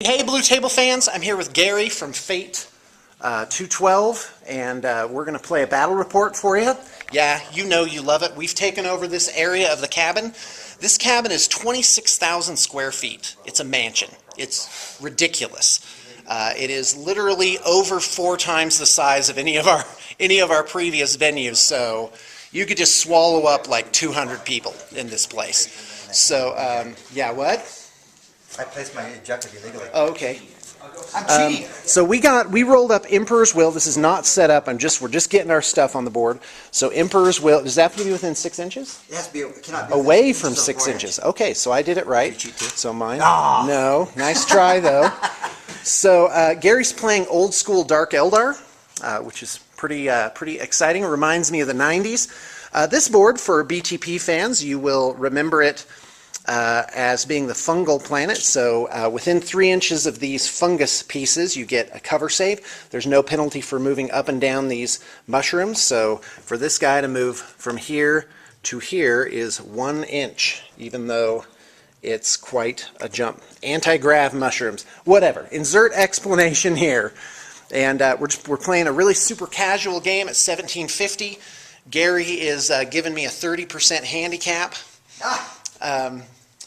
Hey Blue Table fans, I'm here with Gary from Fate 212, and we're going to play a battle report for you. Yeah, you know you love it. We've taken over this area of the cabin. This cabin is 26,000 square feet. It's a mansion. It's ridiculous. It is literally over 4 times the size of any of our previous venues, so you could just swallow up like 200 people in this place. So, yeah, what? I placed my ejector illegally. Oh, okay. I'm cheating. So we rolled up Emperor's Will. This is not set up. We're just getting our stuff on the board. So Emperor's Will, does that have to be within 6 inches? It has to be, it cannot be Away from 6 inches. Okay, so I did it right. Did you cheat too? So mine. No, nice try though. So Gary's playing old school Dark Eldar, which is pretty exciting. It reminds me of the 90s. This board, for BTP fans, you will remember it as being the fungal planet. So within 3 inches of these fungus pieces, you get a cover save. There's no penalty for moving up and down these mushrooms. So for this guy to move from here to here is 1 inch, even though it's quite a jump. Anti-grav mushrooms, whatever. Insert explanation here. And we're playing a really super casual game at 1750. Gary is giving me a 30% handicap.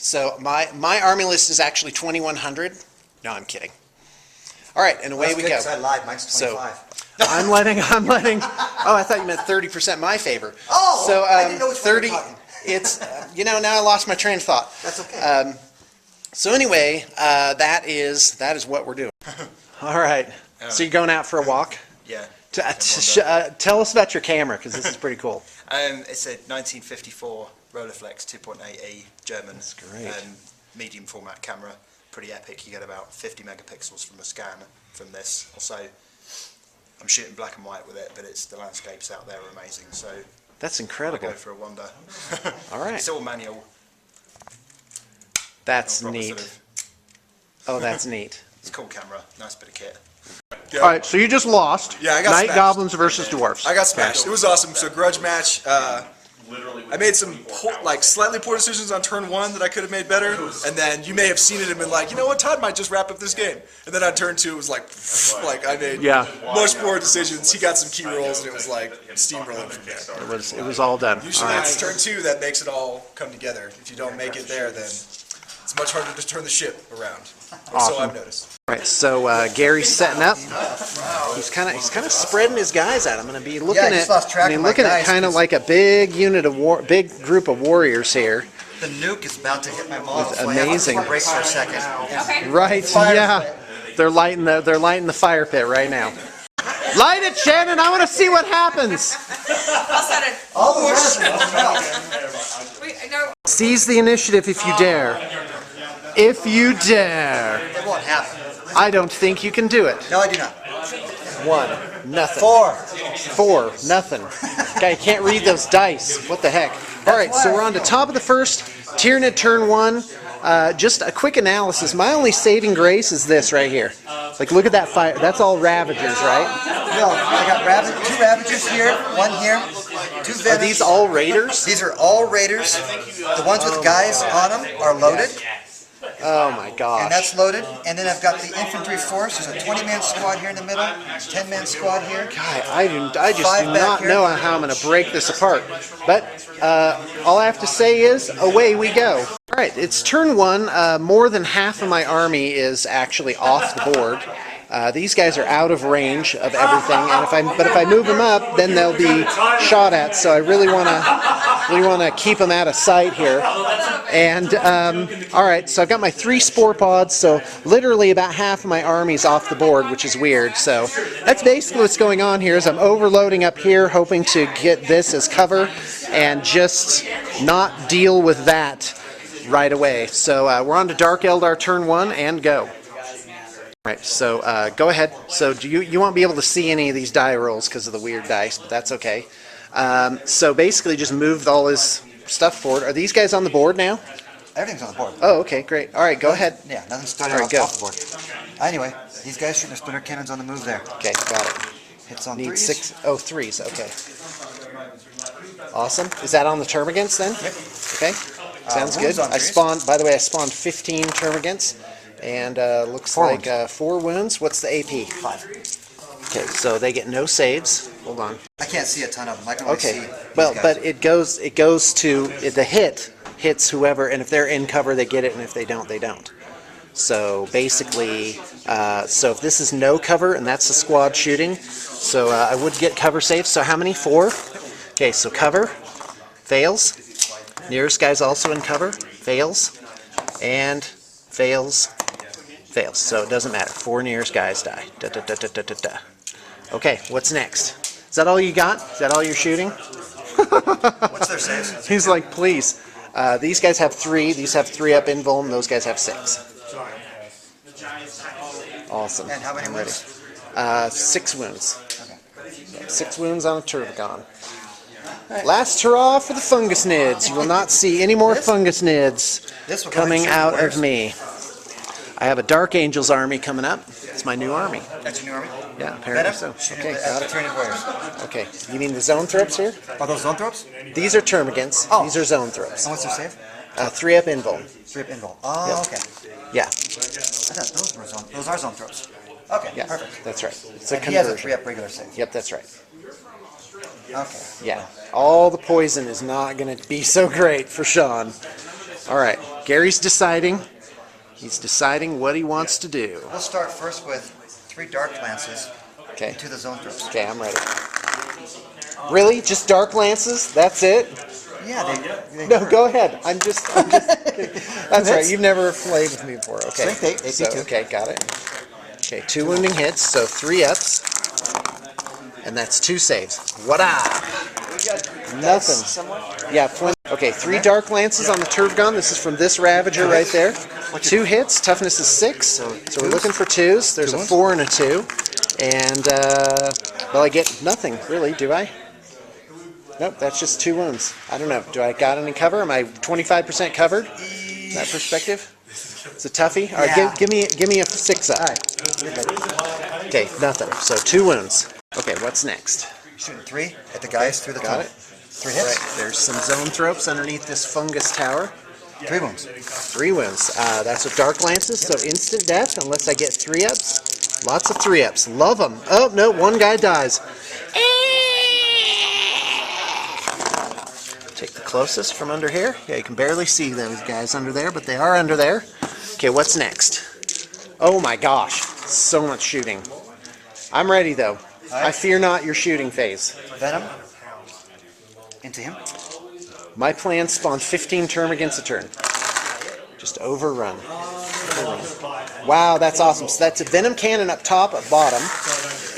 So my army list is actually 2,100. No, I'm kidding. All right, and away we go. I lied. Mine's 25. So I'm letting. Oh, I thought you meant 30% my favor. Oh, so I didn't know which 30. way you were talking. It's now I lost my train of thought. That's okay. So anyway, that is what we're doing. All right. So you're going out for a walk? Yeah. Tell us about your camera, because this is pretty cool. It's a 1954 Rolleiflex 2.8e German. That's great. Medium format camera. Pretty epic. You get about 50 megapixels from a scan from this. Also, I'm shooting black and white with it, but the landscapes out there are amazing. So That's I incredible. go for a wander. All right. It's all manual. That's Not proper neat. sort of- Oh, that's neat. It's a cool camera. Nice bit of kit. All right, so you just lost. Yeah, I got Night smashed. Goblins versus Dwarfs. I got smashed. It was awesome. So grudge match. I made some slightly poor decisions on turn 1 that I could have made better, and then you may have seen it and been like, you know what, Todd might just wrap up this game. And then on turn 2, it was like I made much poor decisions. He got some key rolls, and it was like steamrolling from there. It was all done. Usually All right. it's turn 2 that makes it all come together. If you don't make it there, then it's much harder to turn the ship around. Awesome. So I've noticed. All right, so Gary's setting up. He's kind of spreading his guys out. I'm going to be looking I just lost track of my looking at guys, kind of 'cause- like a big unit of big group of warriors here. The nuke is about to hit my model, so amazing. I have to break for a second. Right? Fire Yeah. pit. They're lighting the fire pit right now. Light it, Shannon. I want to see what happens. I'll set it. All the rest Wait, no. Seize the initiative if you dare. If you dare. It won't happen. I don't think you can do it. No, I do not. 1, nothing. 4. 4, nothing. Guy, you can't read those dice. What the heck? All right, so we're on to top of the first. Tyranid turn 1. Just a quick analysis. My only saving grace is this right here. Like, look at that fire. That's all Ravagers, right? No, I got 2 Ravagers here, 1 here, 2 Venom. Are these all Raiders? These are all Raiders. The ones with guys on them are loaded. Oh my gosh. And that's loaded. And then I've got the infantry force. There's a 20-man squad here in the middle, 10-man squad here. God, I just 5 do back not here. know how I'm going to break this apart. But all I have to say is, away we go. All right, it's turn 1. More than half of my army is actually off the board. These guys are out of range of everything, and if I move them up, then they'll be shot at. So I really want to keep them out of sight here. And all right, so I've got my 3 spore pods. So literally about half of my army's off the board, which is weird. So that's basically what's going on here. Is I'm overloading up here, hoping to get this as cover, and just not deal with that right away. So we're on to Dark Eldar turn 1 and go. All right, so go ahead. So you won't be able to see any of these die rolls because of the weird dice, but that's okay. So basically just moved all his stuff forward. Are these guys on the board now? Everything's on the board. Oh, okay, great. All right, go ahead. Yeah, nothing's starting All right, go. off the board. Anyway, these guys shooting their splinter cannons on the move there. Okay, got it. Hits on Need 3s. 6. Oh, 3s. Okay. Awesome. Is that on the termagants then? Yep. Okay. Sounds good. wounds on I 3s. spawned. By the way, I spawned 15 termagants. And looks 4 like 4 wounds. What's the AP? 5. Okay, so they get no saves. Hold on. I can't see a ton of them. I can only see Okay, these well, guys. but it goes to the hits whoever, and if they're in cover, they get it, and if they don't, they don't. So basically, so if this is no cover, and that's the squad shooting, so I would get cover saves. So how many? 4? Okay, so cover, fails. Nearest guy's also in cover, fails, and fails, fails. So it doesn't matter. 4 nearest guys die. Da, da, da, da, da, da, da. Okay, what's next? Is that all you got? Is that all you're shooting? What's their saves? He's like, please. These guys have 3. These have 3 up invuln. Those guys have 6. Awesome. And how many I'm ready. wounds? 6 wounds. Okay. 6 wounds on a Turvagon. Last hurrah for the fungus nids. You will not see any more fungus nids This will come coming in out layers. of me. I have a Dark Angels army coming up. It's my new army. That's your new army? Yeah, apparently Venom? so. Shoot Okay, at got the it. Tyranid warriors. Okay, you mean the zone throps here? Are those zone throps? These are termagants. Oh. These are zone throps. And what's their save? 3 up invuln. 3 up invul. Oh, Yep. okay. Yeah, I thought those were zone. Those are zone throps. Okay, yeah, perfect. that's right. It's a And he has a conversion. 3 up regular save. Yep, that's right. Okay. Yeah, all the poison is not going to be so great for Sean. All right, Gary's deciding. He's deciding what he wants to do. We'll start first with 3 dark lances Okay, to the zone throps. okay, I'm ready. Really? Just dark lances? That's it? Yeah, they No, go ahead. I'm just kidding. That's right. You've never played with me before. Okay. Strength 8, AP So, 2. okay, got it. Okay, 2 wounding hits, so 3 ups. And that's 2 saves. What up? Nothing. Yeah, okay, 3 dark lances on the Turvgon. This is from this Ravager right there. 2 hits. Toughness is 6. So we're looking for 2s. There's a 4 and a 2. And, well, I get nothing, really, do I? Nope, that's just 2 wounds. I don't know. Do I got any cover? Am I 25% covered? From that perspective? It's a toughie. All right, Yeah. give me a 6 up. All right. You're good. Okay, nothing. So 2 wounds. Okay, what's next? Shooting 3 at the guys through the Got tunnel. it. 3 hits. Right, there's some zone thropes underneath this fungus tower. 3 wounds. 3 wounds. That's with dark lances, so instant death unless I get 3 ups. Lots of 3 ups. Love them. Oh no, 1 guy dies. Take the closest from under here. Yeah, you can barely see those guys under there, but they are under there. Okay, what's next? Oh my gosh, so much shooting. I'm ready though. I fear not your shooting phase. Venom. Into him. My plan spawn 15 termagants a turn. Just overrun. Wow, that's awesome. So that's a venom cannon up top, at bottom.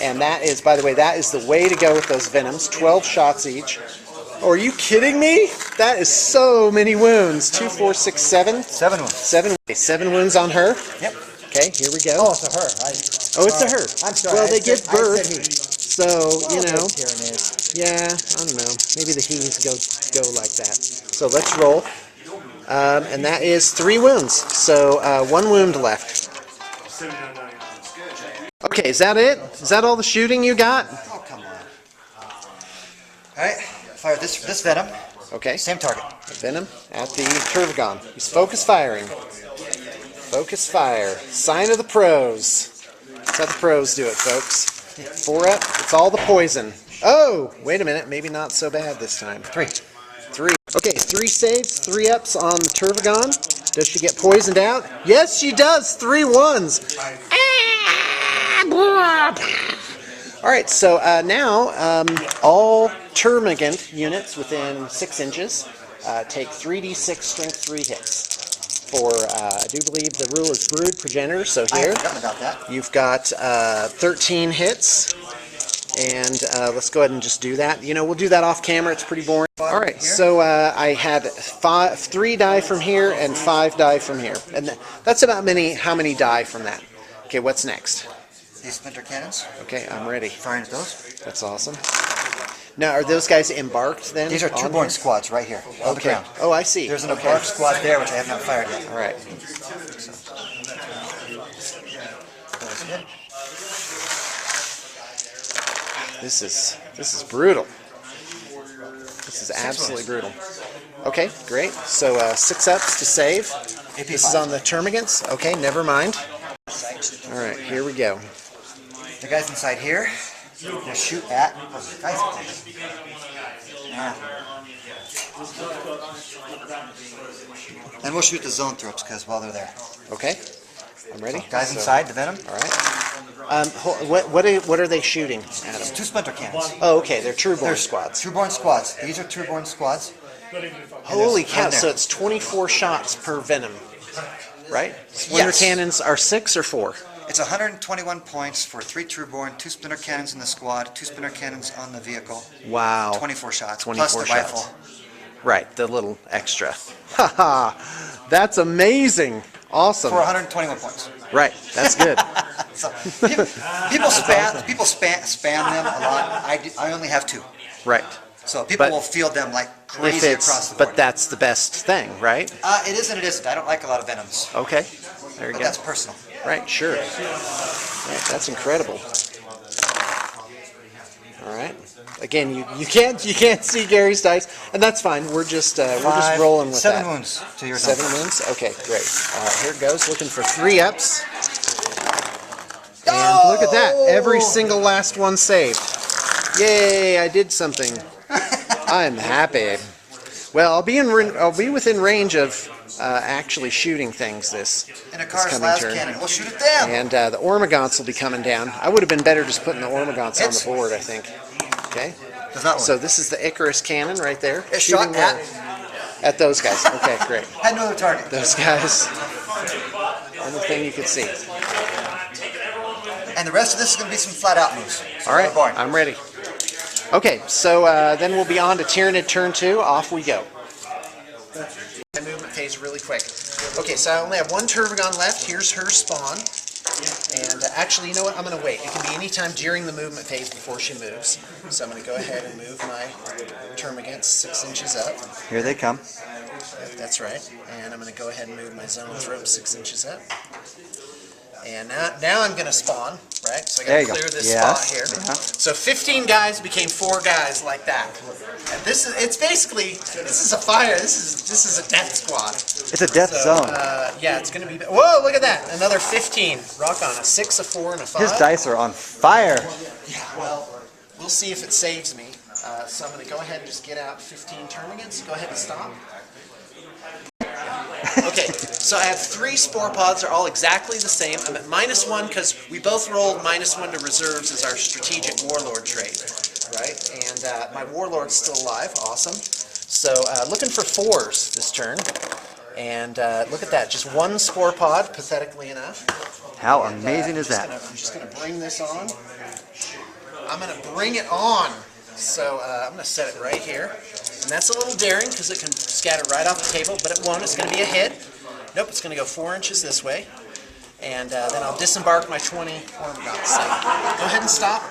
And that is, by the way, that is the way to go with those venoms. 12 shots each. Oh, are you kidding me? That is so many wounds. 2, 4, 6, 7. 7 wounds. 7. Okay, 7 wounds on her. Yep. Okay, here we go. Oh, it's a her. Oh, it's a her. I'm sorry. Well, they I give said- I birth, said he. so, you know. Tyranid. Yeah, I don't know. Maybe the he's go like that. So let's roll. And that is 3 wounds. So 1 wound left. Okay, is that it? Is that all the shooting you got? Oh, come on. Alright, fire this venom. Okay. Same target. Venom at the Turvagon. He's focus firing. Focus fire. Sign of the pros. That's how the pros do it, folks. 4 up. It's all the poison. Oh, wait a minute. Maybe not so bad this time. 3. 3. Okay, 3 saves, 3 ups on the Turvagon. Does she get poisoned out? Yes, she does. 3 ones. Alright, so now all termagant units within 6 inches take 3d6 strength 3 hits. For, I do believe the rule is brood progenitor, so I here had forgotten about that. you've got 13 hits. And let's go ahead and just do that. You know, we'll do that off camera. It's pretty boring. All right, so I had 3 die from here and 5 die from here. And that's about how many die from that. Okay, what's next? These splinter cannons. Okay, I'm ready. Firing at those. That's awesome. Now, are those guys embarked then? These are on 2 born here? squads right here on the Okay. ground. Oh, I see. There's an okay. embarked squad there, which I have not fired yet. All right. That's good. This is brutal. This is absolutely brutal. Okay, great. So 6 ups to save. This is on the termagants? Okay, never mind. Alright, here we go. The guys inside here, they'll shoot at. Oh, guys. Yeah. And we'll shoot the zone throats because while they're there. Okay, I'm ready. Guys inside, the venom. Alright. What are they shooting, Adam? 2 splinter cannons. Oh, okay, they're Trueborn squads. Trueborn squads. These are Trueborn squads. Holy cow, one so there. it's 24 shots per venom, right? Splinter Yes. cannons are 6 or 4? It's 121 points for 3 Trueborn, 2 splinter cannons in the squad, 2 splinter cannons on the vehicle. Wow. 24 shots, 24 plus the shots. rifle. Right, the little extra. Haha, that's amazing. Awesome. For 121 points. Right, that's good. So, people spam them a lot. I only have 2. Right. So people But will field them like If crazy it's, across the board. but that's the best thing, right? It is and it isn't. I don't like a lot of venoms. Okay, there you But go. that's personal. Right, sure. Right, that's incredible. All right. Again, you can't see Gary's dice, and that's fine. We're just rolling with 7 that. wounds to your 7 number. wounds. Okay, great. Here it goes. Looking for 3 ups. And look at that. Every single last one saved. Yay! I did something. I'm happy. Well, I'll be within range of actually shooting things this And a car's coming last turn. cannon. We'll shoot it down. And the Ormagants will be coming down. I would have been better just putting the Ormagants on Hits. the board, I think. Okay. Does not work. So this is the Icarus cannon right there. It shot shooting at those guys. Okay, great. had no other target. Those guys. Only thing you could see. And the rest of this is going to be some flat out moves. All right, We're boring. I'm ready. Okay, so then we'll be on to Tyranid turn 2. Off we go. The movement phase really quick. Okay, so I only have 1 Turvagon left. Here's her spawn. And actually, you know what? I'm going to wait. It can be any time during the movement phase before she moves. So I'm going to go ahead and move my Termagants 6 inches up. Here they come. That's right. And I'm going to go ahead and move my Zone Throat 6 inches up. And now I'm going to spawn, right? So I got There to you go. clear this Yes. spot here. Yeah. So 15 guys became 4 guys like that. And this is this is a fire. This is a death squad. It's a death So, zone. yeah, it's going to be. Whoa! Look at that. Another 15. Rock on a 6, a 4, and a 5. His dice are on fire. Yeah. Well, we'll see if it saves me. So I'm going to go ahead and just get out 15 Termagants. Go ahead and stop. Okay, so I have 3 spore pods. They're all exactly the same. I'm at -1 because we both rolled -1 to reserves as our strategic warlord trait, right? And my warlord's still alive. Awesome. So looking for 4s this turn. And look at that, just 1 spore pod, pathetically enough. How And, amazing is that? I'm just gonna bring this on. I'm gonna bring it on. So I'm gonna set it right here. And that's a little daring because it can scatter right off the table, but it won't. It's gonna be a hit. Nope, it's gonna go 4 inches this way. And then I'll disembark my 20 Ormagants. So go ahead and stop.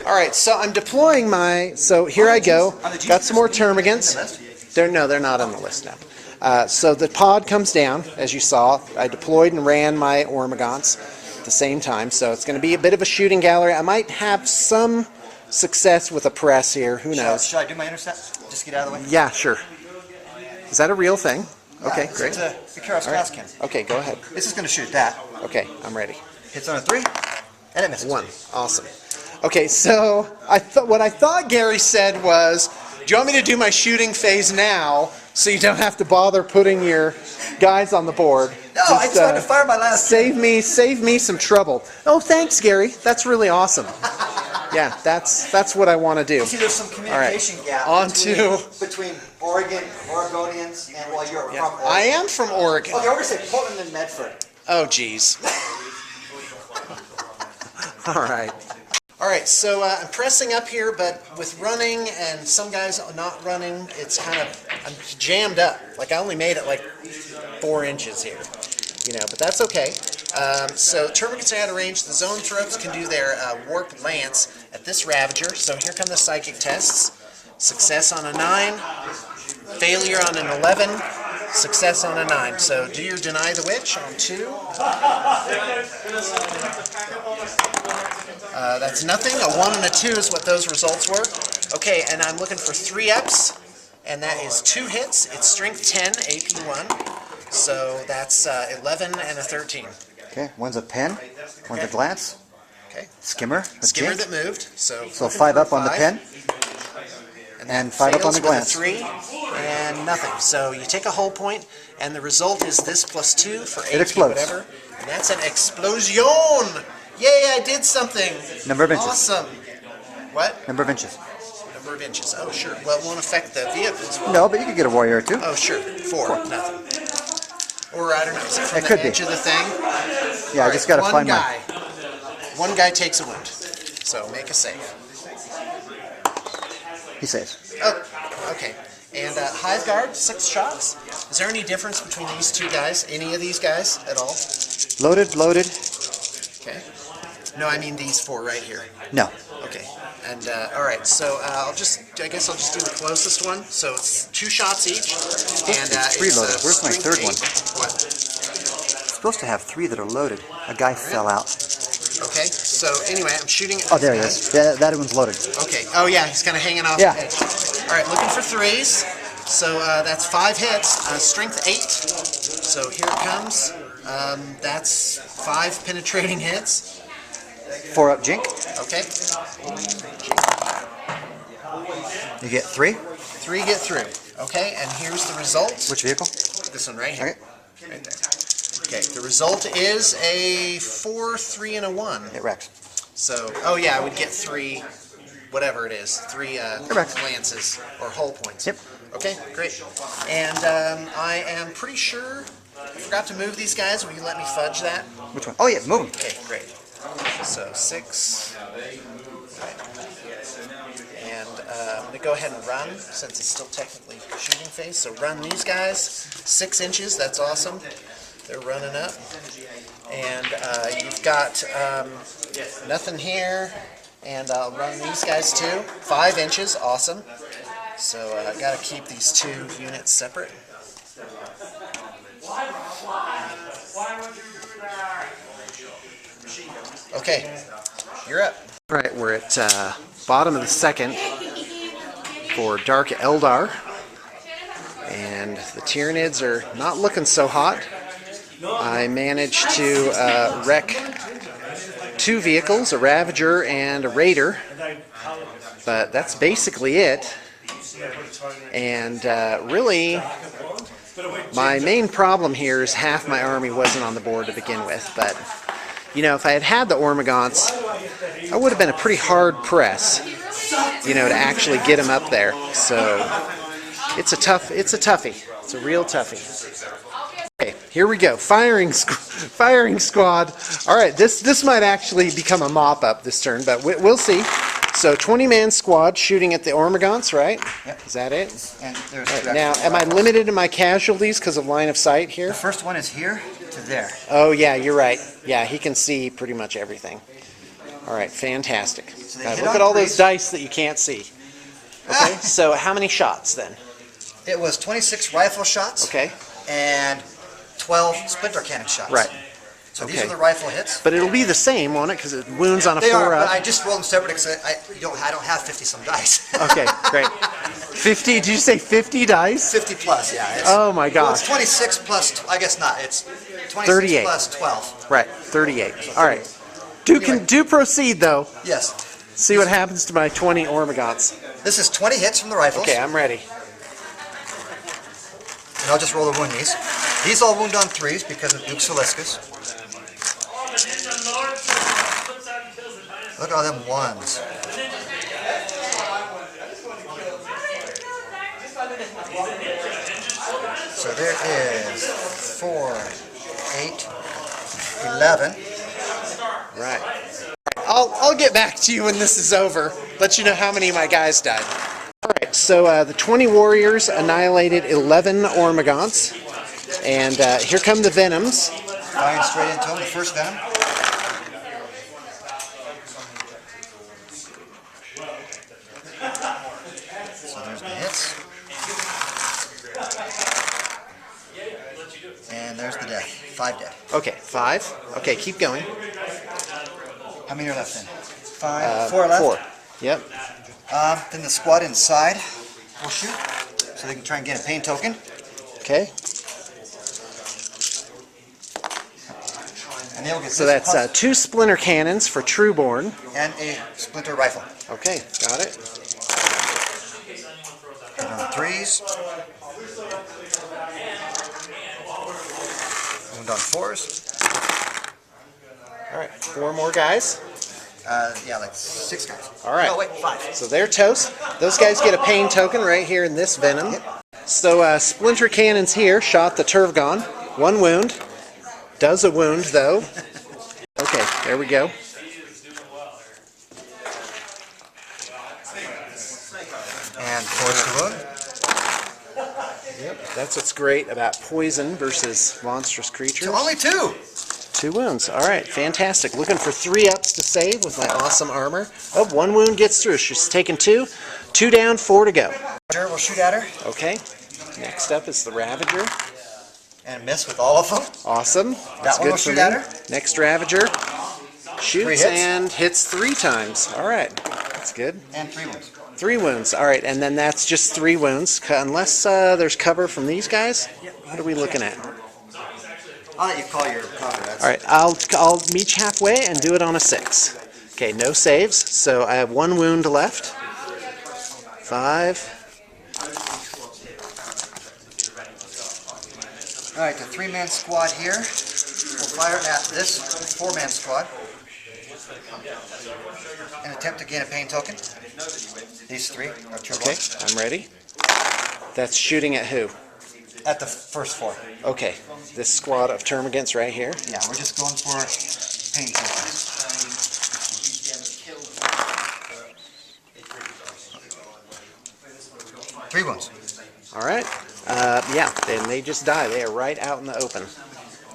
All right, so I'm deploying so here I go. Got some more Termagants. They're not on the list now. So the pod comes down, as you saw. I deployed and ran my Ormagants at the same time, so it's going to be a bit of a shooting gallery. I might have some success with a press here. Who knows? Should I do my intercept? Just get out of the way? Yeah, sure. Is that a real thing? Okay, It's great. a Icarus All glass right. cannon. Okay, go ahead. This is going to shoot that. Okay, I'm ready. Hits on a 3, and it misses. 1. Awesome. Okay, so what I thought Gary said was, do you want me to do my shooting phase now so you don't have to bother putting your guys on the board? No, I just wanted to fire my last. Save me some trouble. Oh, thanks, Gary. That's really awesome. Yeah, that's what I want to do. See, there's some communication gap On between Oregonians and you're from Oregon. I am from Oregon. Okay, we're going to say Portland and Medford. Oh, geez. All right. All right, so I'm pressing up here, but with running and some guys not running, it's I'm jammed up. Like I only made it like 4 inches here, but that's okay. So Termagants are out of range. The Zone Throats can do their Warp Lance at this Ravager. So here come the Psychic tests. Success on a 9, failure on an 11, success on a 9. So do your Deny the Witch on 2. That's nothing. A 1 and a 2 is what those results were. Okay, and I'm looking for 3 ups, and that is 2 hits. It's Strength 10, AP 1. So that's 11 and a 13. Okay, one's a pen, one's a glance, Okay. skimmer, a Skimmer jink. that moved. So So 5 up on the pen, and 5 up on the glance. With a 3 and nothing. So you take a whole point, and the result is this plus 2 for 8, explodes. whatever. And that's an explosion! Yay, I did something! Number of inches. Awesome! What? Number of inches. Number of inches. Oh, sure. Well, it won't affect the vehicles. No, but you could get a warrior or two. Oh, sure. 4. Nothing. Or, I don't know. Is it from It the could be. edge of the thing? Yeah, I just got to find my... One guy takes a wound. So make a save. He saves. Oh, okay. And Hive Guard, 6 shots. Is there any difference between these two guys? Any of these guys at all? Loaded, loaded. Okay. No, I mean these 4 right here. No. Okay. And all right, so I guess I'll just do the closest one. So it's 2 shots each, and It's it's preloaded. Where's my strength third one? 8. What? Supposed to have 3 that are loaded. A guy fell out. Okay. So anyway, I'm shooting at Oh, there he this is. That one's loaded. guy. Okay. Oh yeah, he's kind of hanging off. Yeah. The edge. All right, looking for 3s. So that's 5 hits. Strength 8. So here it comes. That's 5 penetrating hits. 4 up jink. Okay. You get 3. 3 get through. Okay, and here's the result. Which vehicle? This one right here. Okay. Right there. Okay, the result is a 4, 3, and a 1. It wrecks. So, oh yeah, I would get 3, whatever it is, 3 Correct. glances or hull points. Yep. Okay, great. And I am pretty sure I forgot to move these guys. Will you let me fudge that? Which one? Oh, yeah, move 'em. Okay, great. So 6. And I'm going to go ahead and run since it's still technically shooting phase. So run these guys 6 inches. That's awesome. They're running up. And you've got nothing here. And I'll run these guys too. 5 inches. Awesome. So I got to keep these 2 units separate. Okay, you're up. All right, we're at bottom of the second for Dark Eldar. And the Tyranids are not looking so hot. I managed to wreck 2 vehicles, a Ravager and a Raider. But that's basically it. And really, my main problem here is half my army wasn't on the board to begin with. But, you know, if I had had the Ormagants, I would have been a pretty hard press, you know, to actually get them up there. So it's a toughie. It's a real toughie. Okay, here we go. Firing squad. All right, this might actually become a mop-up this turn, but we'll see. So 20-man squad shooting at the Ormagants, right? Yep. Is that it? And there's All right, now, am I limited in my casualties because of line of sight here? The first one is here to there. Oh, yeah, you're right. Yeah, he can see pretty much everything. All right, fantastic. they Now, hit look on at all those threes. dice that you can't see. Okay, so how many shots then? It was 26 rifle shots Okay, and 12 splinter cannon shots. right. So these Okay. are the rifle hits. But it'll be the same, won't it? Because it wounds on a They 4 are, up. but I just rolled them separate because I don't have 50 some dice. Okay, great. 50, did you say 50 dice? 50 plus, yeah. It's, Oh my well, it's gosh. 26 plus, I guess not. It's 26 38. plus 12. Right, 38. All right. Do proceed though. Yes. See what happens to my 20 Ormagants. This is 20 hits from the rifles. Okay, I'm ready. And I'll just roll the wound these. These all wound on 3s because of Duke Soliscus. Look at all them 1s. So there is 4, 8, 11. Right. I'll get back to you when this is over. Let you know how many of my guys died. All right. So the 20 warriors annihilated 11 Ormagants, and here come the Venoms. Firing straight into them, the first venom. So there's the hits. And there's the death. 5 dead. Okay, 5. Okay, keep going. How many are left then? 5, 4 left. 4. Yep. Then the squad inside will shoot, so they can try and get a pain token. Okay. And they will get So this that's 2 splinter cannons for Trueborn. and a splinter rifle. Okay, got it. Hit on 3s. Wound on 4s. All right, 4 more guys. Yeah, like 6 guys. All right. Oh, wait, 5. So they're toast. Those guys get a pain token right here in this venom. So splinter cannons here shot the Turvgon. 1 wound. Does a wound though. Okay, there we go. And force the wound. Yep, that's what's great about poison versus monstrous creatures. So only 2. 2 wounds. All right, fantastic. Looking for 3 ups to save with my awesome armor. Oh, 1 wound gets through. She's taken 2. 2 down, 4 to go. We'll shoot at her Okay. Next up is the Ravager. and miss with all of them. Awesome. That's one will good for shoot me. at her. Next Ravager. 3 Shoots hits. and hits 3 times. All right. That's good. And 3 wounds. 3 wounds. All right, and then that's just 3 wounds. Unless there's cover from these guys. What are we looking at? I'll let you call your cover. That's All right, I'll meet you halfway and do it on a 6. Okay, no saves, so I have 1 wound left. 5. All right, the 3-man squad here will fire at this 4-man squad and attempt to gain a pain token. These 3 are turbo. Okay, I'm ready. That's shooting at who? At the first 4. Okay, this squad of termagants right here. Yeah, we're just going for pain tokens. Three wounds. All right. Yeah, then they just die. They are right out in the open.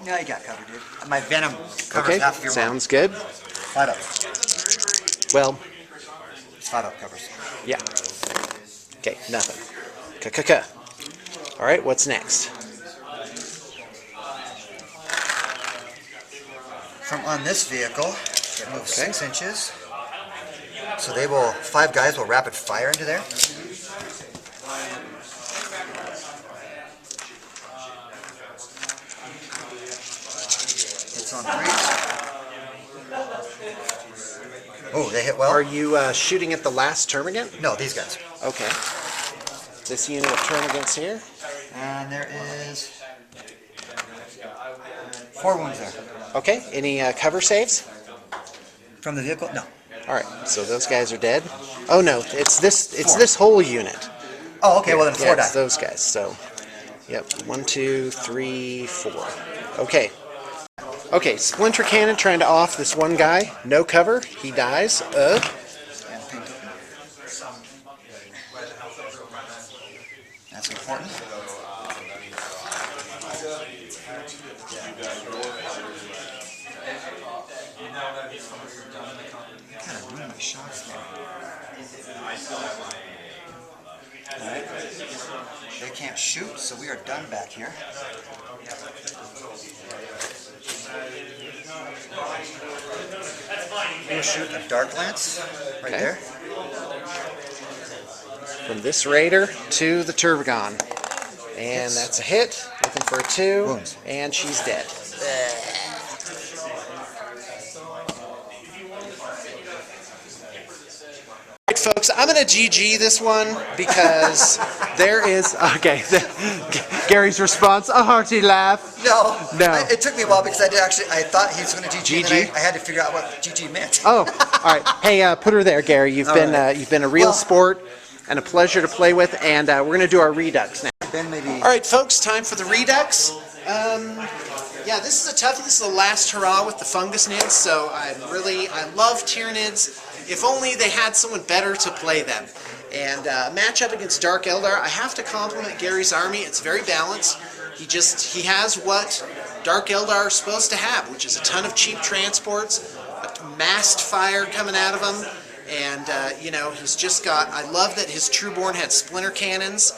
Yeah, you got covered, dude. My venom covers Okay, half of your sounds good. 5 up. Well, 5 up covers. yeah. Okay, nothing. K-k-k. All right, what's next? From on this vehicle, it moves Okay. 6 inches. So they will, 5 guys will rapid fire into there. Hits on 3s. Oh, they hit well. Are you shooting at the last termagant? No, these guys. Okay. This unit of termagants here. And there is 4 wounds there. Okay, any cover saves? From the vehicle? No. All right, so those guys are dead. Oh no, it's this whole unit. Oh, okay, well then 4 Yeah, die. it's those guys. So, yep, 1, 2, 3, 4. Okay. Okay, splinter cannon trying to off this one guy. No cover. He dies. And pain token. That's important. Kind of ruined my shots there. Alright. They can't shoot, so we are done back here. We'll shoot a dark lance right Okay. there. From this raider to the Turvgon. And that's a hit. Looking for a 2. Wounds. And she's dead. Alright, folks, I'm going to GG this one because there is... Okay, Gary's response, a hearty laugh. No, No. it took me a while because I thought he was going to GG, and then GG? I had to figure out what GG meant. Oh, all right. Hey, put her there, Gary. You've been right. you've been a real Well- sport and a pleasure to play with, and we're going to do our Redux now. Then maybe. All right, folks, time for the Redux. Yeah, this is a toughie. This is the last hurrah with the fungus nids, so I love Tyranids. If only they had someone better to play them. And matchup against Dark Eldar, I have to compliment Gary's army. It's very balanced. He has what Dark Eldar are supposed to have, which is a ton of cheap transports, a massed fire coming out of him, and you know, he's just got. I love that his Trueborn had splinter cannons.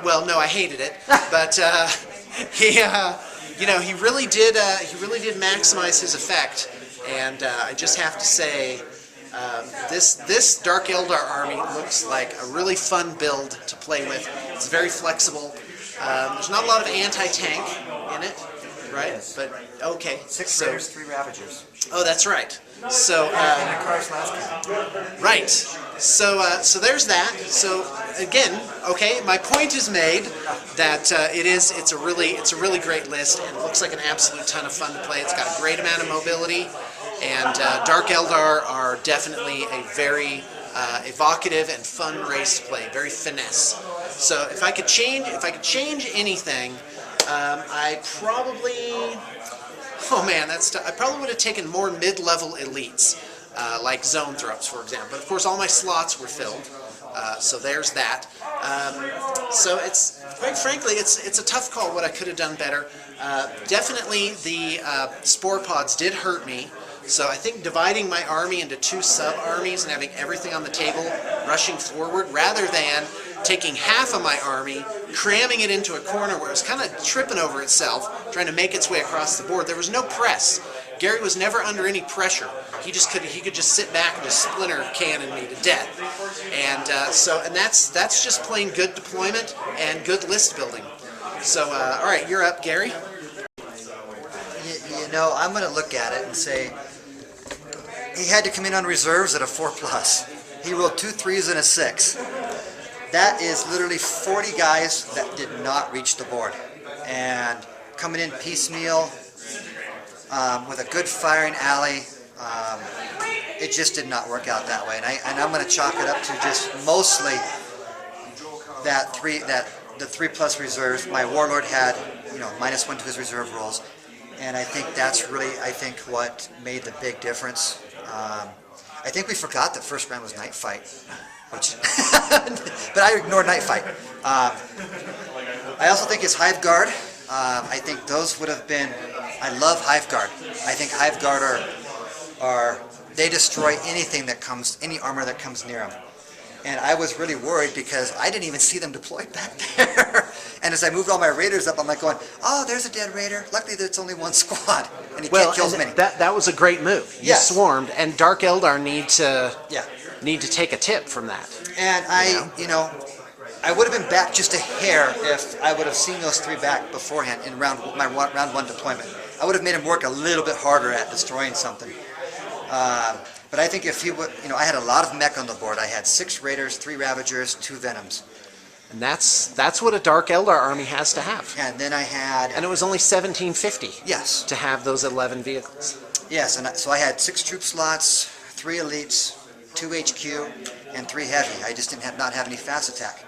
Well, no, I hated it, but you know, he really did maximize his effect, and I just have to say, this Dark Eldar army looks like a really fun build to play with. It's very flexible. There's not a lot of anti-tank in it, right? Yes. But okay. 6 so, Raiders, 3 Ravagers. Oh, that's right. So In the car's last game. right. So there's that. So again, okay, my point is made that it's a really great list, and it looks like an absolute ton of fun to play. It's got a great amount of mobility, and Dark Eldar are definitely a very evocative and fun race to play, very finesse. So if I could change anything, I probably. Oh man, I probably would have taken more mid-level elites, like Zone Throps, for example. But of course, all my slots were filled, so there's that. So it's, quite frankly, it's a tough call what I could have done better. Definitely the Spore Pods did hurt me, so I think dividing my army into 2 sub-armies and having everything on the table, rushing forward, rather than taking half of my army, cramming it into a corner where it was kind of tripping over itself, trying to make its way across the board. There was no press. Gary was never under any pressure. He could just sit back and just splinter cannon me to death. And and that's just plain good deployment and good list building. So all right, you're up, Gary. You know, I'm going to look at it and say he had to come in on reserves at a 4+. He rolled 2 3s and a 6. That is literally 40 guys that did not reach the board. And coming in piecemeal with a good firing alley, it just did not work out that way. And I'm going to chalk it up to just mostly the 3+ reserves. My Warlord had, -1 to his reserve rolls. And I think that's really, what made the big difference. I think we forgot that first round was Night Fight, but I ignored Night Fight. I also think it's Hive Guard. I think those would have been. I love Hive Guard. I think Hive Guard they destroy anything that comes, any armor that comes near them. And I was really worried because I didn't even see them deployed back there. And as I moved all my raiders up, I'm like going, oh, there's a dead raider. Luckily, there's only 1 squad, and he can't kill as many. That was a great move. You Yes. swarmed, and Dark Eldar need to take a tip from that. And I would have been back just a hair if I would have seen those 3 back beforehand in round 1 deployment. I would have made him work a little bit harder at destroying something. But I think if he would, I had a lot of mech on the board. I had 6 raiders, 3 ravagers, 2 venoms. And that's what a Dark Eldar army has to have. And then I had... And it was only 1750 Yes. to have those 11 vehicles. Yes, and so I had 6 troop slots, 3 elites, 2 HQ, and 3 heavy. I just didn't not have any fast attack.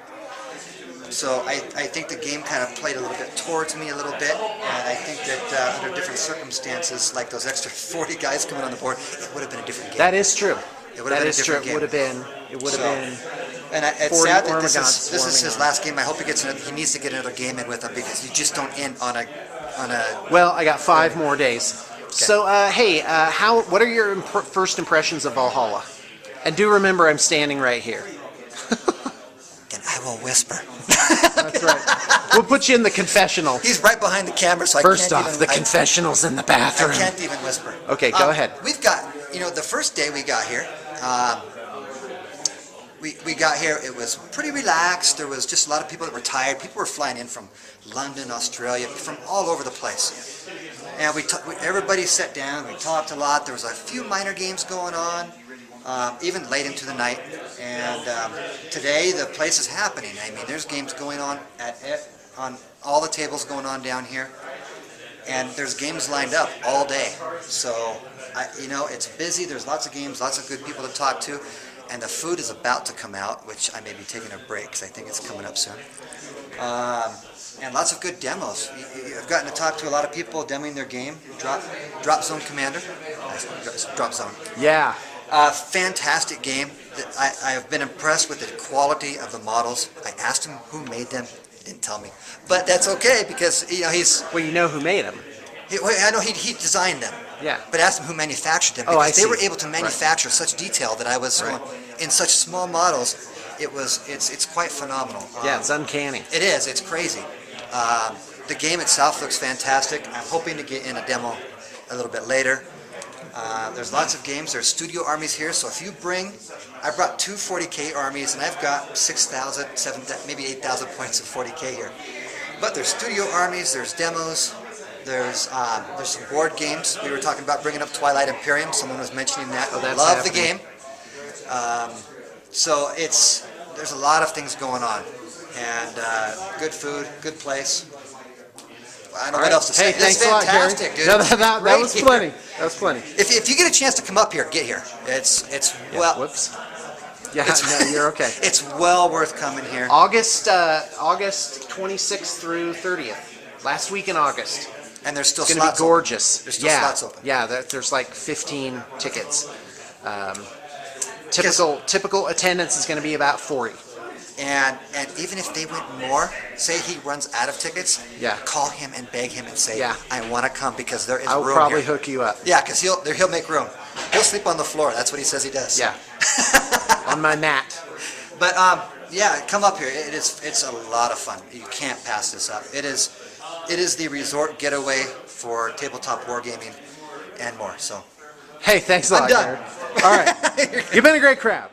So I think the game kind of played a little bit towards me a little bit, and I think that under different circumstances, like those extra 40 guys coming on the board, it would have been a different game. That is true. It would have been a different game. It would have been. And it's 40 sad that this Ormagons is his swarming last game. I hope he needs to get another game in with him because you just don't end on a. Well, I got 5 more days. Okay. So, hey, what are your first impressions of Valhalla? And do remember, I'm standing right here. Then I will whisper. That's right. We'll put you in the confessional. He's right behind the camera, so First I can't off, even... the confessional's in the bathroom. I can't even whisper. Okay, go ahead. We've got, the first day we got here, we got here, it was pretty relaxed. There was just a lot of people that were tired. People were flying in from London, Australia, from all over the place. And everybody sat down, we talked a lot. There was a few minor games going on, even late into the night. And today the place is happening. I mean, there's games going on on all the tables going on down here. And there's games lined up all day. So, it's busy. There's lots of games, lots of good people to talk to. And the food is about to come out, which I may be taking a break because I think it's coming up soon. And lots of good demos. I've gotten to talk to a lot of people demoing their game. Drop Zone Commander. Drop Zone. Yeah. Fantastic game. I have been impressed with the quality of the models. I asked him who made them. He didn't tell me. But that's okay because, he's... Well, you know who made them. I know he designed them. Yeah. But asked him who manufactured them because they were able to manufacture such detail that I was in such small models. It's quite phenomenal. Yeah, it's uncanny. It is. It's crazy. The game itself looks fantastic. I'm hoping to get in a demo a little bit later. There's lots of games. There's studio armies here. So if you I brought 2 40K armies, and I've got 6,000, 7,000, maybe 8,000 points of 40K here. But there's studio armies. There's demos. There's some board games. We were talking about bringing up Twilight Imperium. Someone was mentioning that. Oh, that's Love the happening. game. So there's a lot of things going on, and good food, good place. I don't know what else to say. Hey, thanks It's a lot, Gary. fantastic, dude. No, It's that great was here. plenty. That was plenty. If you get a chance to come up here, get here. It's well, Whoops. Yeah, no, you're okay. it's well worth coming here. August 26th through 30th. Last week in August. And there's still It's going to slots be gorgeous. There's still yeah, slots open. Yeah, there's like 15 tickets. Typical attendance is going to be about 40. And even if they went more, say he runs out of tickets, Yeah. call him and beg him and say, Yeah. I want to come because there is I'll room probably here. hook you up. Yeah, because he'll make room. He'll sleep on the floor. That's what he says he does. Yeah. On my mat. But yeah, come up here. It's a lot of fun. You can't pass this up. It is the resort getaway for tabletop wargaming and more. So Hey, thanks a I'm lot, done. Gary. All right. You've been a great crowd.